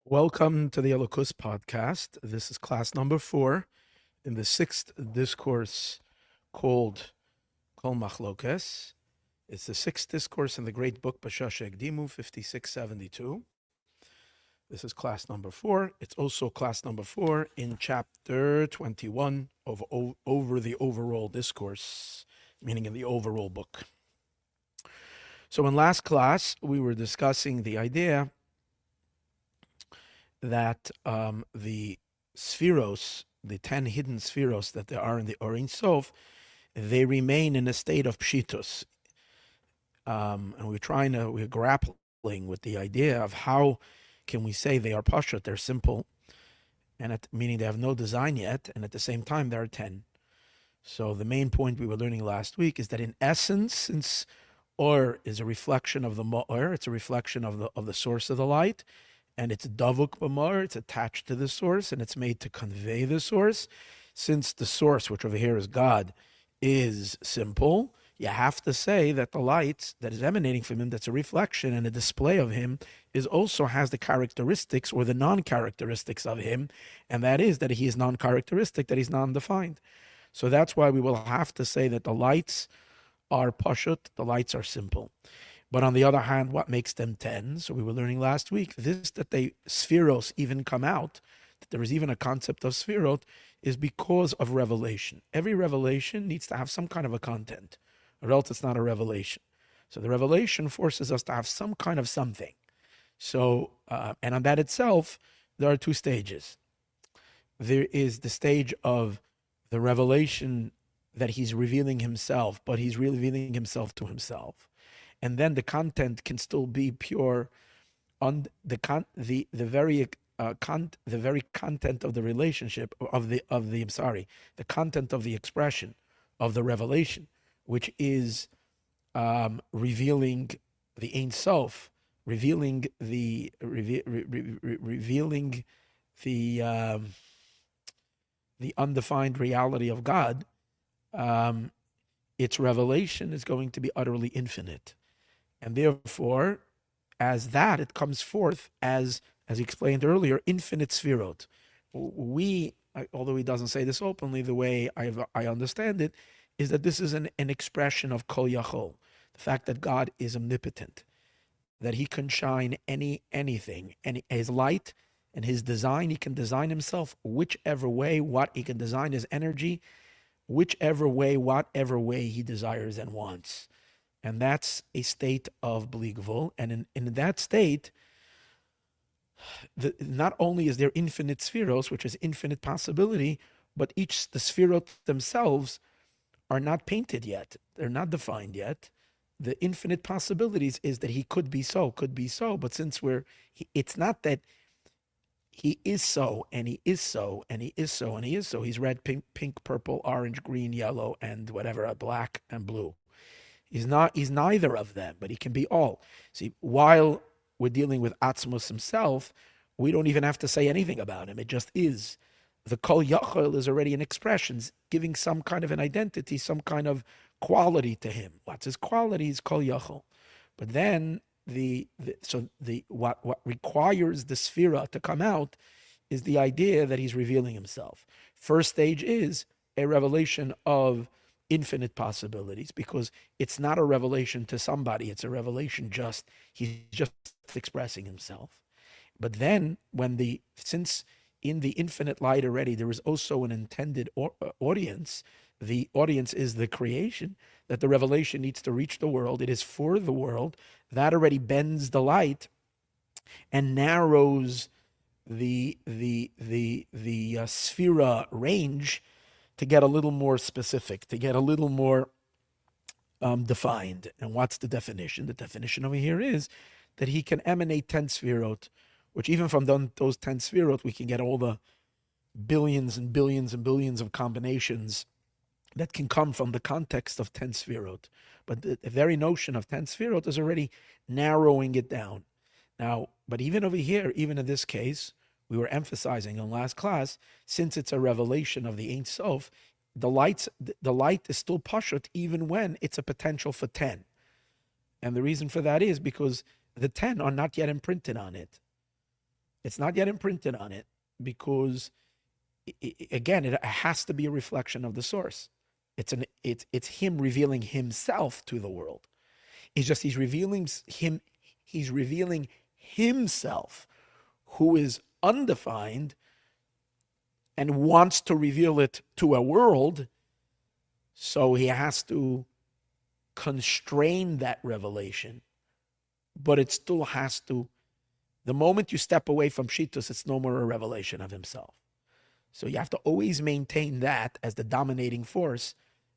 Welcome to the Elokus podcast. This is class number 4 in the sixth discourse called Kol Machlokes. It's the sixth discourse in the great book Bashash Ekdimu 5672. This is class number 4. It's also class number 4 in chapter 21 of over the overall discourse, meaning in the overall book. So in last class, we were discussing the idea that the spheros, the 10 hidden spheros that there are in the Or Ein Sof, they remain in a state of pshitus. And we're grappling with the idea of how can we say they are pashut, they're simple, and meaning they have no design yet, and at the same time there are 10. So the main point we were learning last week is that in essence, since Or is a reflection of the Ma'or, it's a reflection of the source of the light, and it's davuk b'mar, it's attached to the source, and it's made to convey the source. Since the source, which over here is God, is simple, you have to say that the light that is emanating from him, that's a reflection and a display of him, also has the characteristics or the non-characteristics of him, and that is that he is non-characteristic, that he's non-defined. So that's why we will have to say that the lights are pashut, the lights are simple. But on the other hand, what makes them 10? So we were learning last week, that they spheros even come out, that there is even a concept of spherot, is because of revelation. Every revelation needs to have some kind of a content, or else it's not a revelation. So the revelation forces us to have some kind of something. So, and on that itself, there are two stages. There is the stage of the revelation that he's revealing himself, but he's revealing himself to himself. And then the content can still be pure on the very content of the relationship the content of the expression of the revelation, which is revealing the Ein Sof, revealing the undefined reality of God. Its revelation is going to be utterly infinite. And therefore, as that, it comes forth as he explained earlier, infinite sphirot. Although he doesn't say this openly, the way I understand it, is that this is an expression of kol yachol, the fact that God is omnipotent, that he can shine anything, and his light and his design, he can design himself whichever way, he can design his energy, whatever way he desires and wants. And that's a state of bli gvul. And in that state, not only is there infinite spheros, which is infinite possibility, but the spherot themselves are not painted yet. They're not defined yet. The infinite possibilities is that he could be so. But since it's not that he is so, and he is so, and he is so, and he is so. He's red, pink, purple, orange, green, yellow, and whatever, black and blue. He's neither of them, but he can be all. See, while we're dealing with Atzmos himself, we don't even have to say anything about him. It just is. The Kol Yachol is already an expression, giving some kind of an identity, some kind of quality to him. What's his quality is Kol Yachol. But then what requires the sphera to come out is the idea that he's revealing himself. First stage is a revelation of infinite possibilities, because it's not a revelation to somebody, it's a revelation he's just expressing himself. But then since in the infinite light already there is also an intended audience, the audience is the creation, that the revelation needs to reach the world, it is for the world, that already bends the light and narrows the sphera range to get a little more specific, to get a little more defined. And what's the definition? The definition over here is that he can emanate 10 sphirot, which even from those 10 sphirot, we can get all the billions and billions and billions of combinations that can come from the context of 10 sphirot. But the very notion of 10 sphirot is already narrowing it down. Now, but even over here, even in this case, we were emphasizing in last class, since it's a revelation of the Ein Sof, the light is still pashut even when it's a potential for 10. And the reason for that is because the 10 are not yet imprinted on it. It's not yet imprinted on it because, again, it has to be a reflection of the source. It's him revealing himself to the world. It's just he's revealing himself, who is undefined and wants to reveal it to a world. So he has to constrain that revelation, but it still has to. The moment you step away from Shitus, it's no more a revelation of himself. So you have to always maintain that as the dominating force,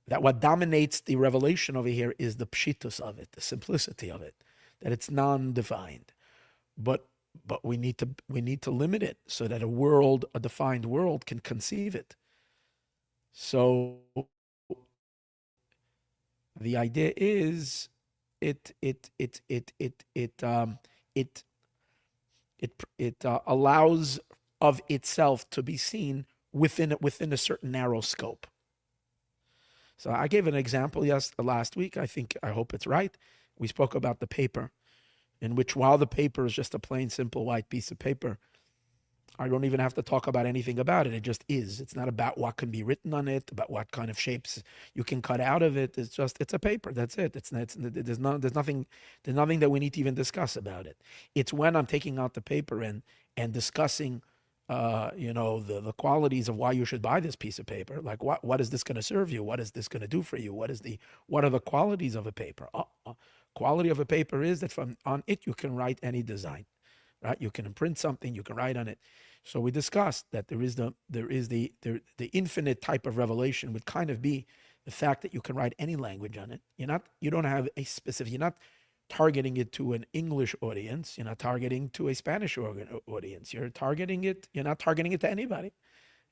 that what dominates the revelation over here is the Pshitus of it, the simplicity of it, that it's non-defined. But we need to limit it so that a defined world can conceive it. So the idea is it allows of itself to be seen within a certain narrow scope. So I gave an example last week. I hope it's right. We spoke about the paper, in which, while the paper is just a plain, simple white piece of paper, I don't even have to talk about anything about it. It just is. It's not about what can be written on it, about what kind of shapes you can cut out of it. It's a paper. That's it. There's nothing that we need to even discuss about it. It's when I'm taking out the paper and discussing, the qualities of why you should buy this piece of paper. Like, what is this going to serve you? What is this going to do for you? What are the qualities of a paper? Quality of a paper is that on it you can write any design, right? You can imprint something, you can write on it. So we discussed that there is the infinite type of revelation would kind of be the fact that you can write any language on it. You don't have a specific. You're not targeting it to an English audience. You're not targeting to a Spanish audience. You're not targeting it to anybody.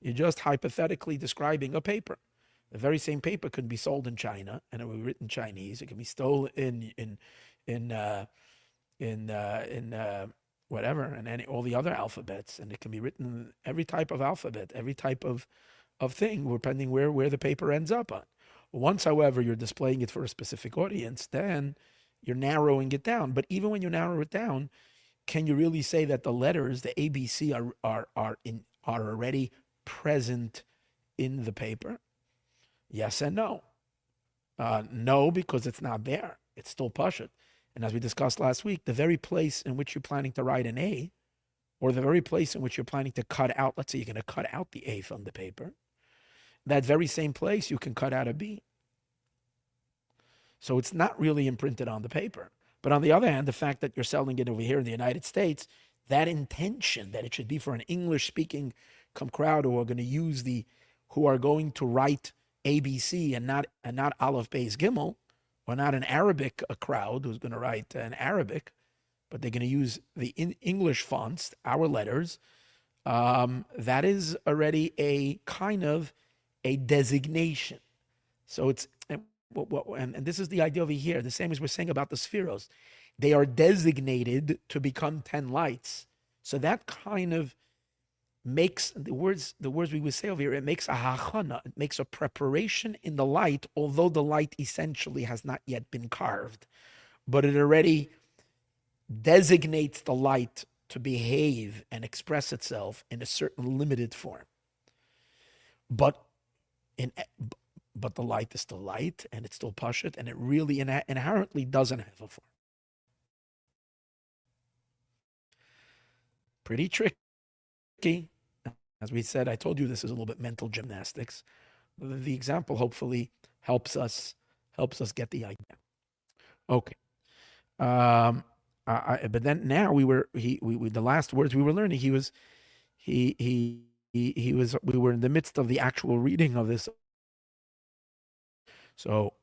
You're just hypothetically describing a paper. The very same paper could be sold in China and it would be written Chinese. It can be stolen in whatever, and all the other alphabets, and it can be written in every type of alphabet, every type of thing, depending where the paper ends up on. Once, however, you're displaying it for a specific audience, then you're narrowing it down. But even when you narrow it down, can you really say that the letters, the ABC, are already present in the paper? Yes and no. No, because it's not there. It's still Pashut. And as we discussed last week, the very place in which you're planning to write an A, or the very place in which you're planning to cut out, let's say you're going to cut out the A from the paper, that very same place you can cut out a B. So it's not really imprinted on the paper. But on the other hand, the fact that you're selling it over here in the United States, that intention that it should be for an English-speaking crowd who are going to write ABC and not Aleph Beis Gimel, or not an Arabic crowd who's going to write an Arabic, but they're going to use the English fonts, our letters. That is already a kind of a designation. So it's, and this is the idea over here, the same as we're saying about the spheros. They are designated to become 10 lights. So that kind of makes the words we would say over here, it makes a hachana, it makes a preparation in the light, although the light essentially has not yet been carved, but it already designates the light to behave and express itself in a certain limited form. But the light is still light, and it's still pashut, and it really inherently doesn't have a form. Pretty tricky. As we said, I told you this is a little bit mental gymnastics. The example hopefully helps us get the idea. Okay. But then now we were the last words we were learning. We were in the midst of the actual reading of this. So,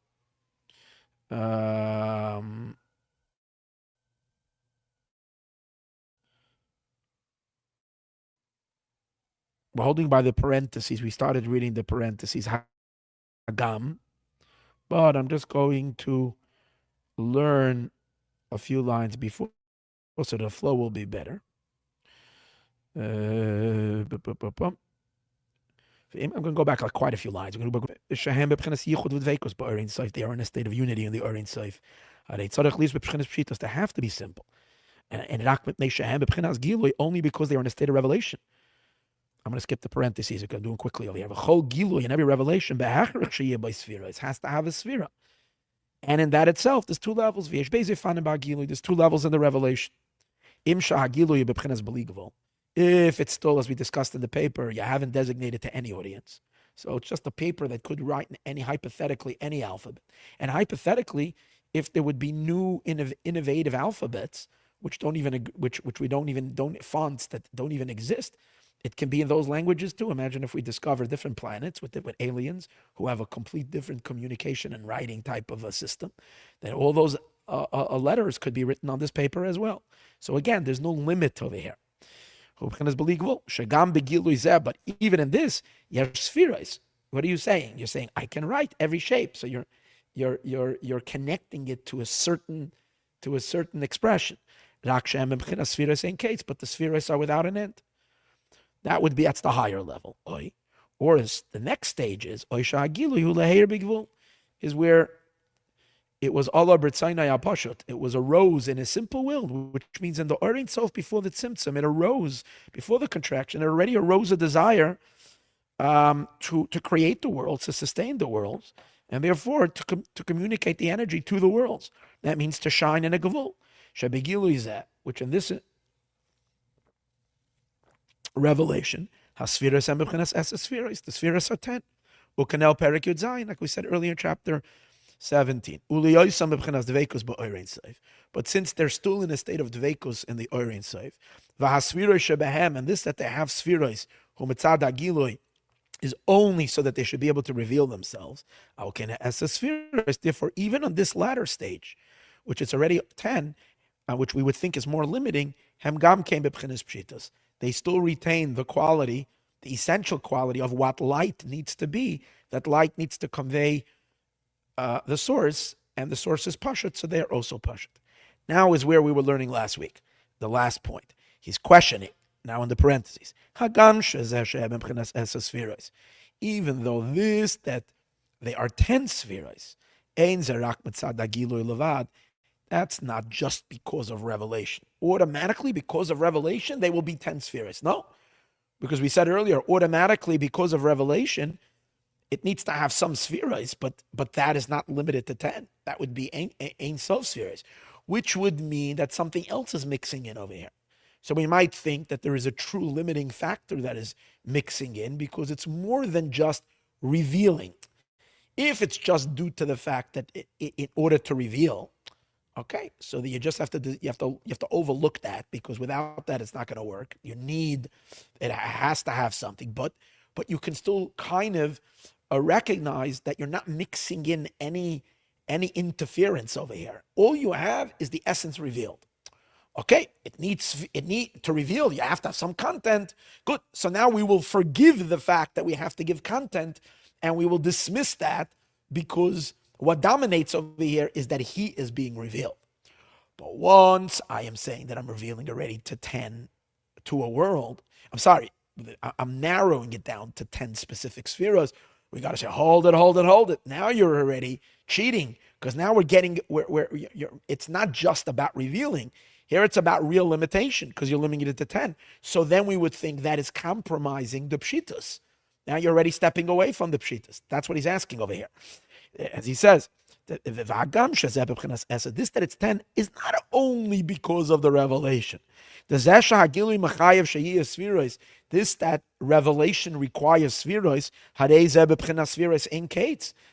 we're holding by the parentheses. We started reading the parentheses, Hagam, but I'm just going to learn a few lines before, so the flow will be better. I'm going to go back like quite a few lines. They are in a state of unity in the Orin Seif. They have to be simple. only because they are in a state of revelation. I'm going to skip the parentheses because I'm doing quickly over here. In every revelation, it has to have a sphera. And in that itself, there's two levels. There's two levels in the revelation. If it's still, as we discussed in the paper, you haven't designated to any audience. So it's just a paper that could write hypothetically any alphabet. And hypothetically, if there would be new innovative alphabets, fonts that don't even exist, it can be in those languages too. Imagine if we discover different planets with aliens who have a complete different communication and writing type of a system, then all those letters could be written on this paper as well. So again, there's no limit over here. But even in this, you have spheres. What are you saying? You're saying I can write every shape. So you're connecting it to a certain expression. But the spheres are without an end. That's the higher level. Or is the next stage is where it was Allah b'rtzaynai apashut. It was arose in a simple will, which means in the Ein Sof before the tzimtzum, it arose before the contraction. It already arose a desire to create the worlds, to sustain the worlds, and therefore to communicate the energy to the worlds. That means to shine in a gevul. Shebegilu is that, which in this revelation, hasfiras and b'chinas esesphiras, the spheres are 10. Ukanel Perek Yud Zayin, like we said earlier in chapter 17. But since they're still in a state of dveikus in the Ein Sof, and this that they have spheres, is only so that they should be able to reveal themselves. Therefore, even on this latter stage, which is already 10, which we would think is more limiting, they still retain the quality, the essential quality of what light needs to be. That light needs to convey the source, and the source is pashut, so they are also pashut. Now is where we were learning last week, the last point. He's questioning, now in the parentheses. Even though this, that they are 10 spheres, that's not just because of revelation. Automatically, because of revelation, they will be 10 spheres. No, because we said earlier, automatically, because of revelation, it needs to have some spheres, but that is not limited to 10. That would be Ein Sof spheres, which would mean that something else is mixing in over here. So we might think that there is a true limiting factor that is mixing in because it's more than just revealing. If it's just due to the fact that in order to reveal, okay, so that you have to overlook that, because without that it's not going to work. It has to have something, but you can still kind of recognize that you're not mixing in any interference over here. All you have is the essence revealed. Okay, it needs to reveal. You have to have some content. Good. So now we will forgive the fact that we have to give content, and we will dismiss that because what dominates over here is that he is being revealed. But once I am saying that I'm revealing already to 10, to a world, I'm narrowing it down to 10 specific spheres. We got to say, hold it. Now you're already cheating, because now we're getting where it's not just about revealing. Here it's about real limitation, because you're limiting it to 10. So then we would think that is compromising the pshitus. Now you're already stepping away from the pshitus. That's what he's asking over here. As he says, this that it's 10 is not only because of the revelation. This that revelation requires spheres,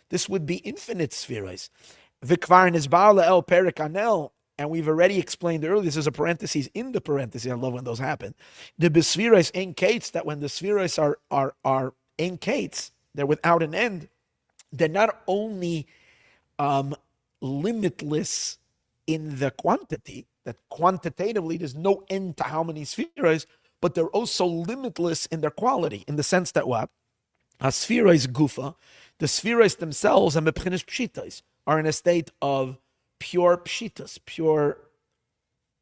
this would be infinite spheres. And we've already explained earlier, this is a parenthesis in the parenthesis. I love when those happen. The spheres in kates, that when the spheres are in kates, they're without an end. They're not only limitless in the quantity, that quantitatively there's no end to how many spheres, but they're also limitless in their quality, in the sense that what? A sphere is gufa. The spheres themselves, and mepchinas pshitas, are in a state of pure pshitas, pure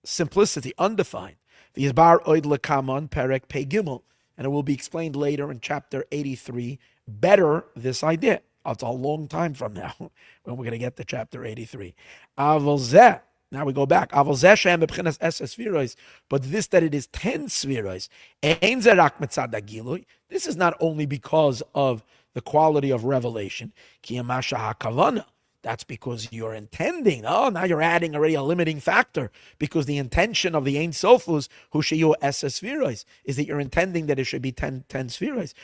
simplicity, undefined. The Yisbar oid lekaman perek pei gimel, and it will be explained later in chapter 83. Better this idea. It's a long time from now when we're going to get to chapter 83. Aval zeh, Now we go back. But this that it is 10 spheroids, this is not only because of the quality of revelation. That's because you're intending. Oh, now you're adding already a limiting factor, because the intention of the Ein Sofus, who sheyu esses spheroids, is that you're intending that it should be 10 spheroids.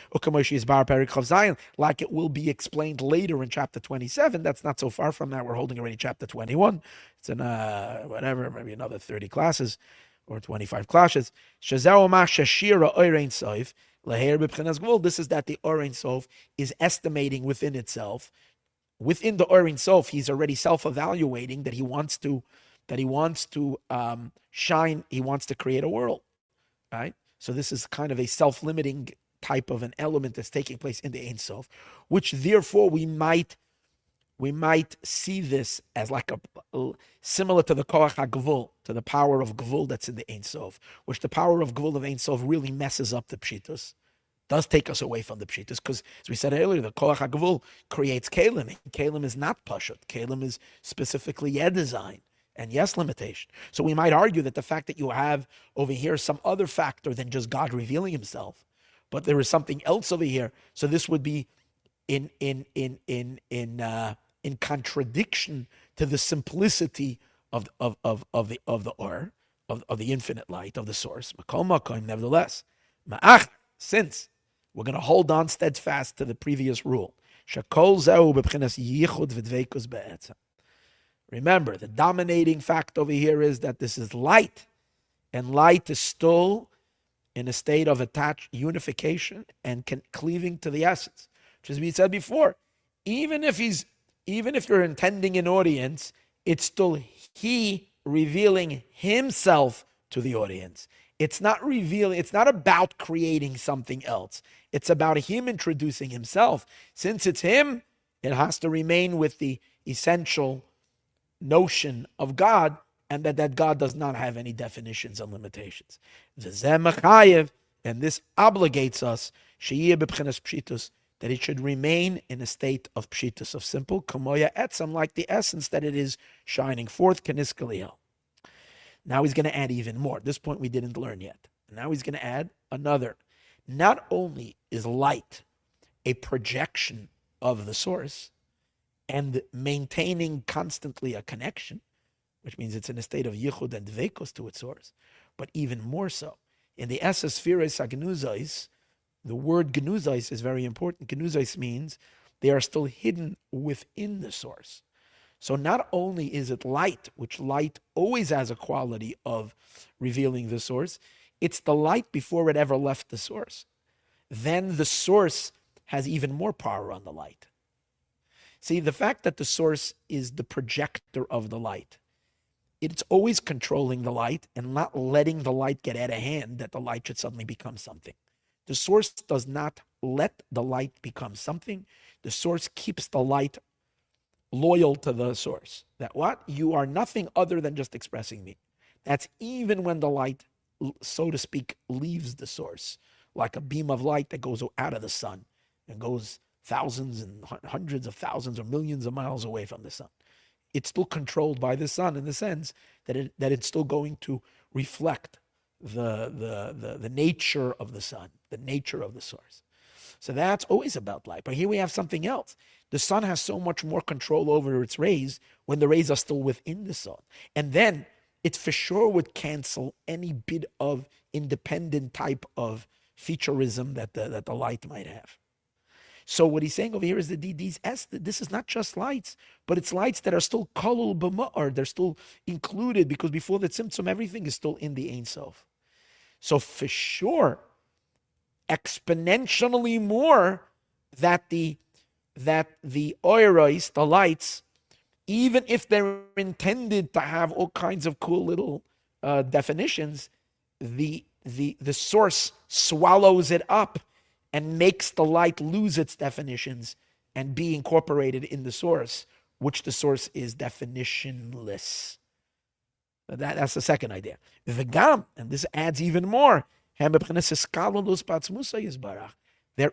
Like it will be explained later in chapter 27. That's not so far from that. We're holding already chapter 21. It's in whatever, maybe another 30 classes or 25 classes. This is that the Orein Sof is estimating within itself. Within the Orein Sof, he's already self-evaluating that he wants to shine. He wants to create a world, right? So this is kind of a self-limiting type of an element that's taking place in the Ein Sof, which therefore we might see this as like a similar to the Koach HaGvul, to the power of Gvul that's in the Ein Sof, which the power of Gvul of Ein Sof really messes up the Pshitus. Does take us away from the Pshitus, because as we said earlier, the Koach HaGvul creates Kalim, and Kalim is not Pashut. Kalim is specifically design and limitation. So we might argue that the fact that you have over here some other factor than just God revealing himself, but there is something else over here. So this would be in contradiction to the simplicity of the Or, of the infinite light, of the source. Nevertheless, since we're going to hold on steadfast to the previous rule. Remember, the dominating fact over here is that this is light, and light is still in a state of attached unification and cleaving to the essence. Which, as we said before, even if you're intending an audience, it's still he revealing himself to the audience. It's not revealing, it's not about creating something else. It's about him introducing himself. Since it's him, it has to remain with the essential notion of God, and that God does not have any definitions and limitations. And this obligates us, that it should remain in a state of pshitus, of simple, kamoya etzam, like the essence that it is shining forth, keniskaliel. Now he's going to add even more. At this point we didn't learn yet. Now he's going to add another. Not only is light a projection of the source and maintaining constantly a connection, which means it's in a state of yichud and dveikos to its source, but even more so. In the Esa Spheres HaGenuzais, the word genuzais is very important. Genuzais means they are still hidden within the source. So not only is it light, which light always has a quality of revealing the source, it's the light before it ever left the source. Then the source has even more power on the light. See, the fact that the source is the projector of the light, it's always controlling the light and not letting the light get out of hand, that the light should suddenly become something. The source does not let the light become something. The source keeps the light loyal to the source. That what? You are nothing other than just expressing me. That's even when the light, so to speak, leaves the source, like a beam of light that goes out of the sun and goes thousands and hundreds of thousands or millions of miles away from the sun. It's still controlled by the sun in the sense that it's still going to reflect the nature of the sun, the nature of the source. So that's always about light. But here we have something else. The sun has so much more control over its rays when the rays are still within the sun. And then it for sure would cancel any bit of independent type of featureism that the light might have. So what he's saying over here is that this is not just lights, but it's lights that are still kolul b'ma'ar. They're still included, because before the tzimtzum, everything is still in the Ein Sof. So for sure, exponentially more that the oiros, the lights, even if they're intended to have all kinds of cool little definitions, the source swallows it up and makes the light lose its definitions and be incorporated in the source, which the source is definitionless. That's the second idea. V'gam, and this adds even more, they're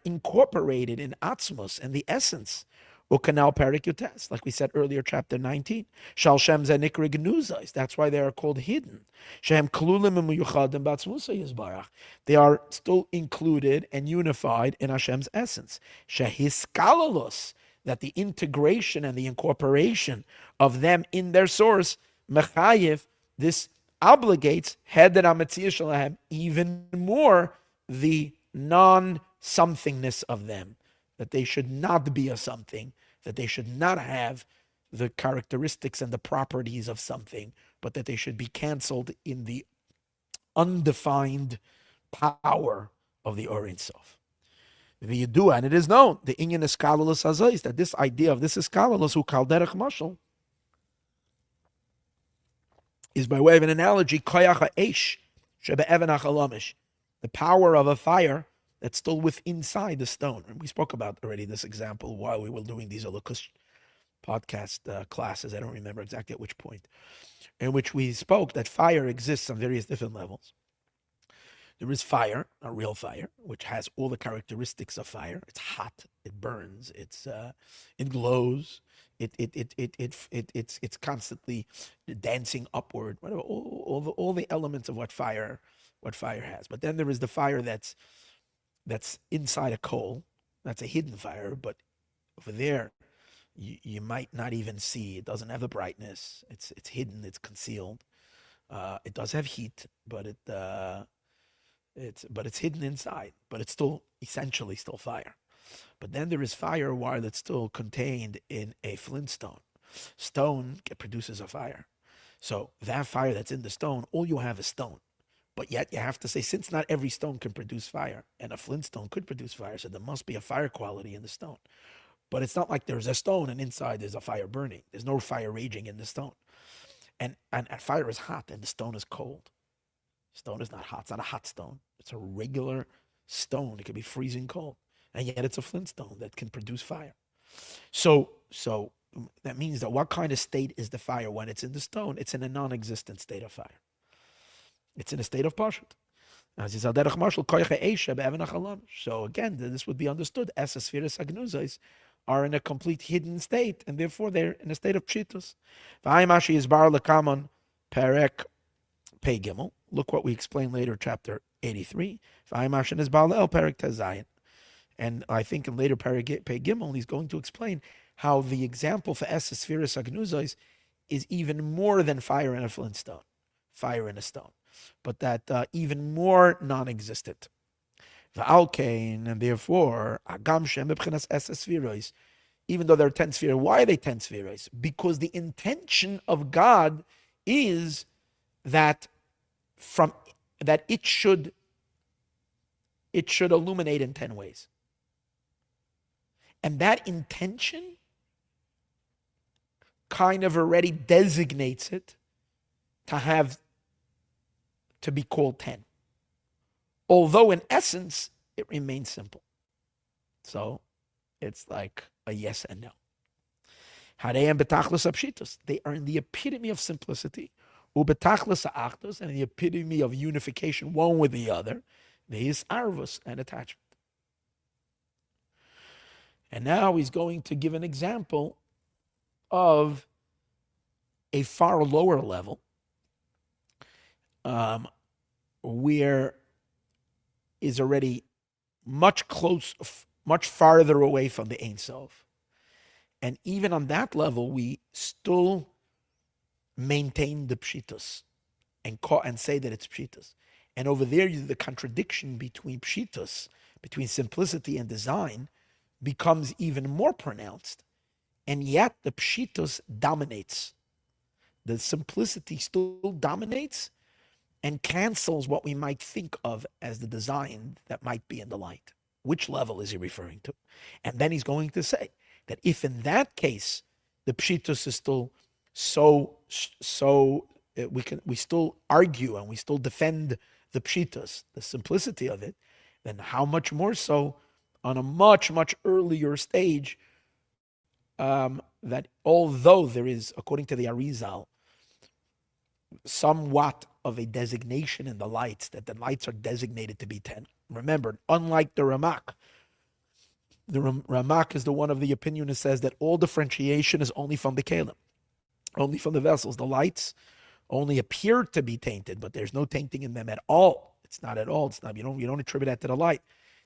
incorporated in Atzmos and the essence, Ukanal Perek Yutes, like we said earlier, chapter 19. Shal Shem Zenikri Gnuzais. That's why they are called hidden. Shem Klulim Muyuchadim Batzmusa Yisbarach. They are still included and unified in Hashem's essence. Shehiskalalus, that the integration and the incorporation of them in their source, Mechayev, this obligates Heder HaMetzia Shalahem even more the non-somethingness of them, that they should not be a something, that they should not have the characteristics and the properties of something, but that they should be canceled in the undefined power of the Or Ein Sof. The Yidua, and it is known, the Inyan Eskalulus Hazais, that this idea of this Eskalulus who called Derech Mashal is by way of an analogy, Koyach HaEsh Shebe'even HaChalamish, the power of a fire that's still inside the stone. And we spoke about already this example while we were doing these Holocaust podcast classes. I don't remember exactly at which point, in which we spoke that fire exists on various different levels. There is fire, a real fire, which has all the characteristics of fire. It's hot, it burns, it glows, it's constantly dancing upward. Whatever, all the elements of what fire has. But then there is the fire that's inside a coal. That's a hidden fire, but over there, you might not even see. It doesn't have the brightness. It's hidden. It's concealed. It does have heat, but it's hidden inside. But it's still essentially still fire. But then there is fire while it's still contained in a flintstone. Stone produces a fire. So that fire that's in the stone, all you have is stone. But yet you have to say, since not every stone can produce fire, and a flintstone could produce fire, so there must be a fire quality in the stone. But it's not like there's a stone and inside there's a fire burning. There's no fire raging in the stone. And fire is hot and the stone is cold. Stone is not hot. It's not a hot stone. It's a regular stone. It can be freezing cold. And yet it's a flintstone that can produce fire. So that means that what kind of state is the fire when it's in the stone? It's in a non-existent state of fire. It's in a state of pashut. So again, this would be understood as spheres agnuzais are in a complete hidden state, and therefore they're in a state of pshitus. Perek Pei Gimel. Look what we explain later, chapter 83. And I think in later Perek Pei Gimel, he's going to explain how the example for es spheres agnuzais is even more than fire in a flintstone, fire in a stone, but that even more non-existent. And therefore, even though there are 10 spheres, why are they 10 spheres? Because the intention of God is that it should illuminate in 10 ways. And that intention kind of already designates it to be called 10. Although in essence, it remains simple. So it's like a yes and no. They are in the epitome of simplicity, and in the epitome of unification, one with the other. There is arvus and attachment. And now he's going to give an example of a far lower level, where is already much farther away from the Ein Sof. And even on that level, we still maintain the pshitus and say that it's pshitus. And over there, the contradiction between pshitus, between simplicity and design, becomes even more pronounced. And yet the pshitus dominates. The simplicity still dominates and cancels what we might think of as the design that might be in the light. Which level is he referring to? And then he's going to say that if in that case the pshitus is still we still argue and we still defend the pshitus, the simplicity of it, then how much more so on a much, much earlier stage, that although there is, according to the Arizal, somewhat of a designation in the lights, that the lights are designated to be 10. Remember, unlike the Ramak, The Ramak is the one of the opinion who says that all differentiation is only from the kelim, only from the vessels. The lights only appear to be tainted, but there's no tainting in them at all. It's not at all. It's not. You don't attribute that to the light.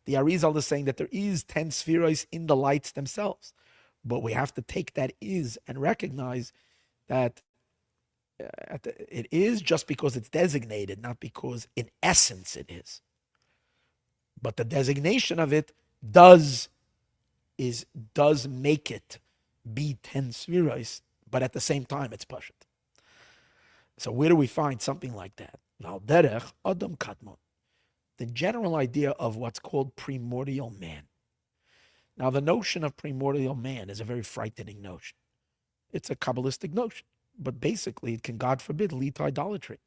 The Arizal is saying that there is 10 spheroids in the lights themselves, but we have to take that is and recognize that it is just because it's designated, not because in essence it is. But the designation of it does make it be 10 spheroids, but at the same time it's Pashat. So where do we find something like that? Now, derech Adam Kadmon, the general idea of what's called primordial man. Now, the notion of primordial man is a very frightening notion. It's a Kabbalistic notion, but basically it can, God forbid, lead to idolatry.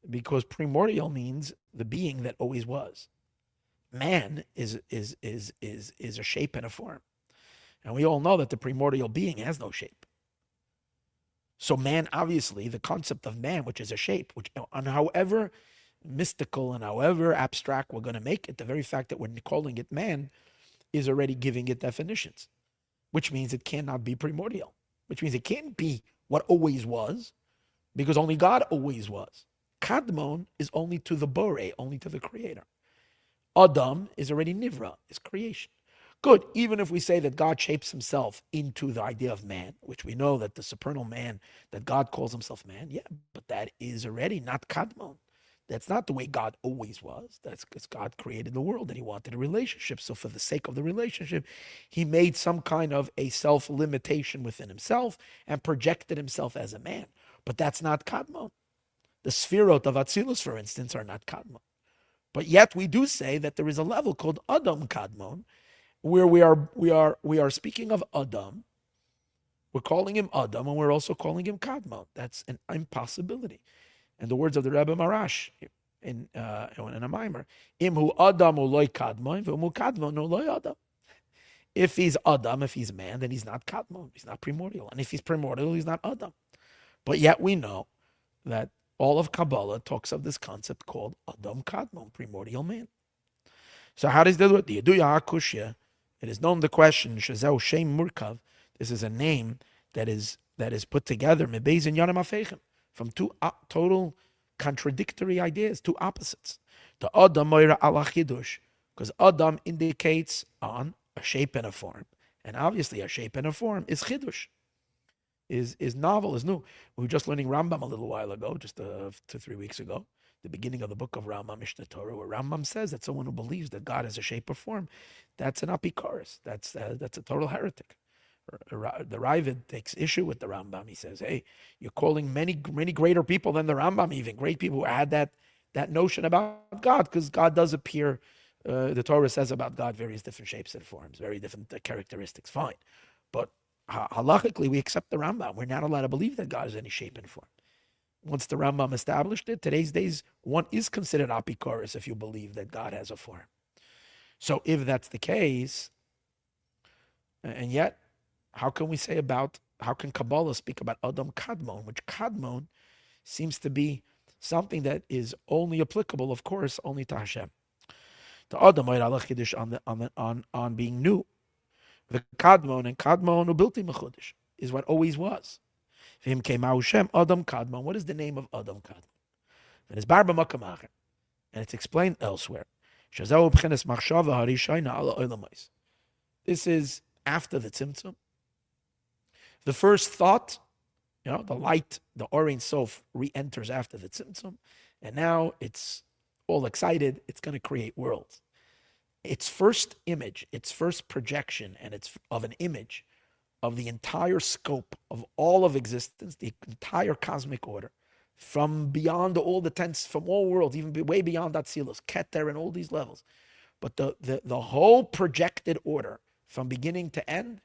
Because primordial means the being that always was. Man is a shape and a form. And we all know that the primordial being has no shape. So man, obviously, the concept of man, which is a shape, which, and however mystical and however abstract we're going to make it, the very fact that we're calling it man is already giving it definitions, which means it cannot be primordial, which means it can't be what always was, because only God always was. Kadmon is only to the Borei, only to the Creator. Adam is already Nivra, is creation. Good, even if we say that God shapes himself into the idea of man, which we know that the supernal man, that God calls himself man, yeah, but that is already not Kadmon. That's not the way God always was. That's because God created the world and he wanted a relationship. So for the sake of the relationship, he made some kind of a self-limitation within himself and projected himself as a man. But that's not Kadmon. The Sfirot of Atzilus, for instance, are not Kadmon. But yet we do say that there is a level called Adam Kadmon, where we are speaking of Adam. We're calling him Adam, and we're also calling him Kadmon. That's an impossibility. And the words of the Rebbe Marash in a Maimer, Imhu Adam uloi Kadmon, v'umu Kadmon uloi Adam. If he's Adam, if he's man, then he's not Kadmon. He's not primordial. And if he's primordial, he's not Adam. But yet we know that all of Kabbalah talks of this concept called Adam Kadmon, primordial man. So how does the Yeduya HaKushya? It is known the question, Shazau Shem Murkav, this is a name that is put together, Mebeis and Yanim Afechem, from two total contradictory ideas, two opposites. The Adam Moira ala Chidush, because Adam indicates on a shape and a form. And obviously a shape and a form is Chidush, is novel, is new. We were just learning Rambam a little while ago, just 2-3 weeks ago. The beginning of the book of Rambam, Mishnah Torah, where Rambam says that someone who believes that God has a shape or form, that's an apikoros. That's a total heretic. The Reuven takes issue with the Rambam. He says, "Hey, you're calling many greater people than the Rambam, even great people who had that notion about God, because God does appear. The Torah says about God various different shapes and forms, very different characteristics. Fine, but halachically we accept the Rambam. We're not allowed to believe that God has any shape and form." Once the Rambam established it, today's days, one is considered apikoros if you believe that God has a form. So if that's the case, and yet, how can Kabbalah speak about Adam Kadmon, which Kadmon seems to be something that is only applicable, of course, only to Hashem. The Adam on being new. The Kadmon and Kadmon ubilti mechudish is what always was. Him came Shem Adam Kadmon. What is the name of Adam Kadmon? And it's Barba Makamacher, and it's explained elsewhere. This is after the Tzimtzum. The first thought, the light, the Orein Sof re-enters after the Tzimtzum, and now it's all excited. It's going to create worlds. Its first image, its first projection, and it's of an image of the entire scope of all of existence, the entire cosmic order, from beyond all the tense, from all worlds, even way beyond Atzilus, Keter, and all these levels. But the whole projected order, from beginning to end,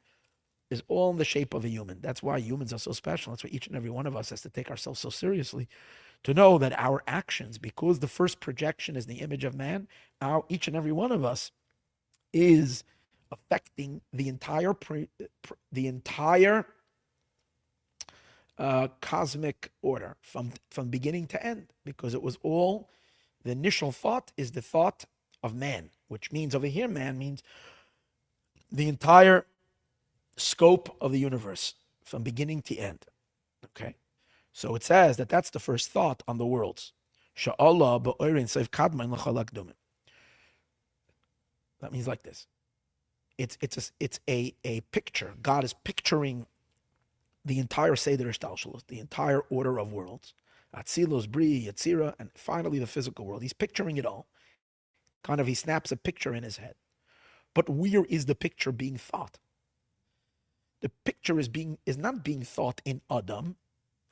is all in the shape of a human. That's why humans are so special. That's why each and every one of us has to take ourselves so seriously, to know that our actions, because the first projection is the image of man, each and every one of us is affecting the entire cosmic order from beginning to end, because it was all, the initial thought is the thought of man, which means over here man means the entire scope of the universe from beginning to end. Okay? So it says that that's the first thought on the worlds. That means like this. It's a picture. God is picturing the entire Seder Shtalshalos, the entire order of worlds. Atzilos, Bri, Yetzira, and finally the physical world. He's picturing it all. Kind of, he snaps a picture in his head. But where is the picture being thought? The picture is not being thought in Adam,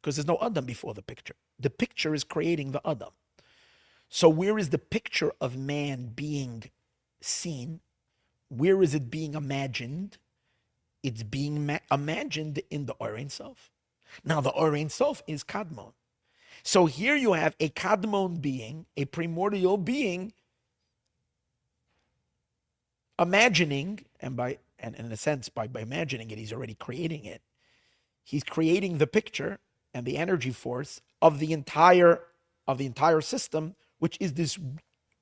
because there's no Adam before the picture. The picture is creating the Adam. So where is the picture of man being seen? Where is it being imagined? It's being imagined in the Or Ein Sof. Now the Or Ein Sof is Kadmon. So here you have a Kadmon being, a primordial being, imagining, and in a sense, by imagining it, he's already creating it. He's creating the picture and the energy force of the entire system, which is this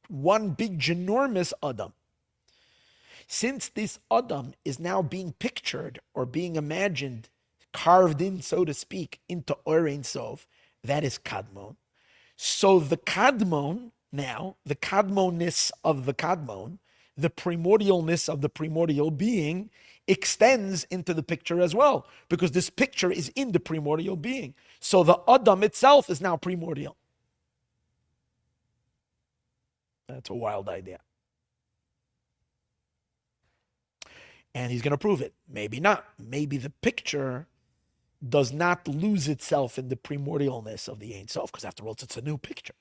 one big ginormous Adam. Since this Adam is now being pictured or being imagined, carved in, so to speak, into Or Ein Sof, that is Kadmon. So the Kadmon now, the Kadmonness of the Kadmon, the primordialness of the primordial being, extends into the picture as well, because this picture is in the primordial being. So the Adam itself is now primordial. That's a wild idea. And he's going to prove it. Maybe not. Maybe the picture does not lose itself in the primordialness of the Ein Sof, because after all, it's a new picture.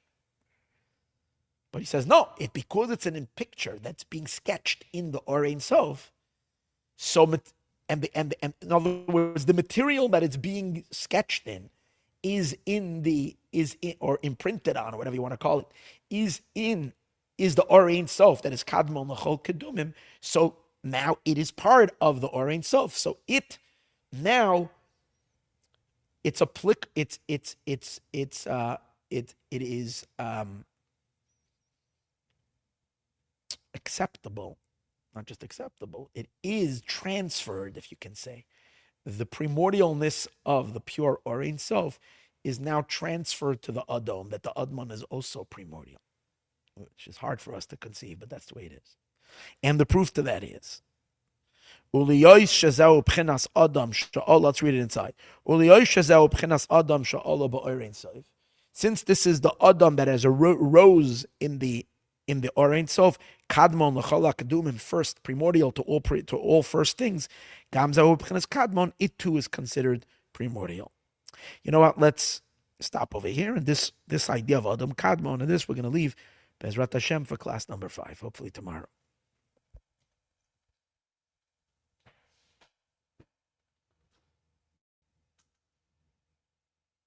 But he says, no, because it's a picture that's being sketched in the Or Ein Sof, so, and in other words, the material that it's being sketched in or imprinted on, or whatever you want to call it, is the Or Ein Sof, that is Kadmon L'chol Kedumim. So now it is part of the Or Ein Sof. So it now it's acceptable, not just acceptable, it is transferred, if you can say. The primordialness of the pure Or Ein Sof is now transferred to the Adam, that the Admon is also primordial, which is hard for us to conceive, but that's the way it is. And the proof to that is, let's read it inside. Since this is the Adam that has arose in the Or Ein Sof, Kadmon l'chol kedumim, first primordial to all first things, Kadmon, it too is considered primordial. You know what? Let's stop over here, and this idea of Adam Kadmon, and this we're going to leave Bezrat Hashem for class number 5, hopefully tomorrow.